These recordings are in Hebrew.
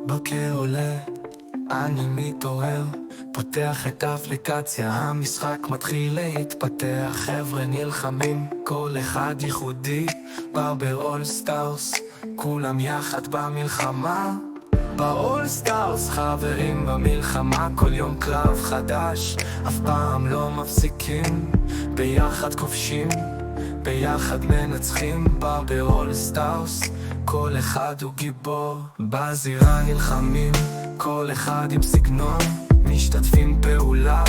בוקר עולה, אני מתעורר, פותח את האפליקציה, המשחק מתחיל להתפתח. חבר'ה נלחמים, כל אחד ייחודי, באול סטארס, כולם יחד במלחמה. באול סטארס חברים במלחמה, כל יום קרב חדש, אף פעם לא מפסיקים, ביחד כובשים, ביחד מנצחים. באול סטארס כל אחד הוא גיבור, בזירה נלחמים, כל אחד עם סגנון, משתתפים פעולה,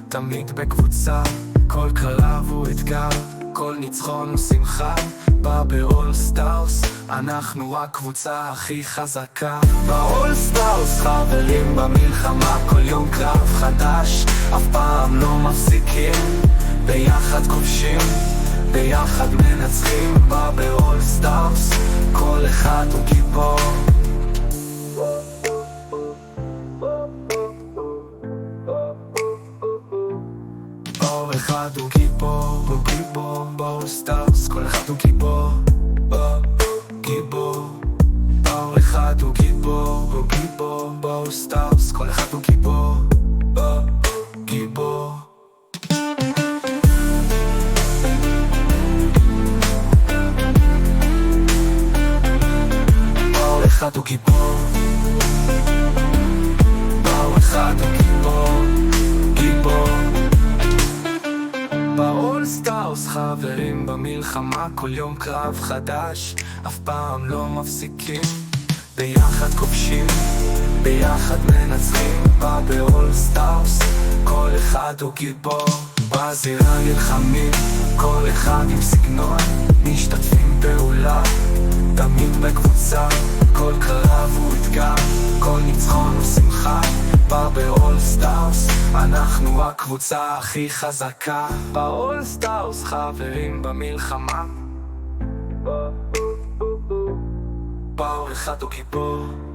תמיד בקבוצה, כל קרב הוא אתגר, כל ניצחון הוא שמחה. באול סטארס אנחנו הקבוצה הכי חזקה. באול סטארס חברים במלחמה, כל יום קרב חדש, אף פעם לא מפסיקים, ביחד כובשים, ביחד מנצחים. באול סטארס כל אחד הוא גיבור. כל אחד הוא גיבור, הוא גיבור. באול סטארס כל אחד הוא גיבור, גיבור. כל אחד הוא גיבור, הוא גיבור. באול סטארס כל אחד הוא גיבור, גיבור. באול אחד הוא גיבור, באול אחד הוא גיבור, גיבור. באול סטארס חברים במלחמה, כל יום קרב חדש, אף פעם לא מפסיקים, ביחד כובשים, ביחד מנצחים. באול סטארס כל אחד הוא גיבור, בזירה נלחמים, כל אחד עם סגנון, משתתפים פעולה, תמיד בקבוצה, כל קרב הוא אתגר, כל ניצחון הוא שמחה. באול סטארס אנחנו הקבוצה הכי חזקה. באול סטארס חברים במלחמה, באול אחד הוא גיבור.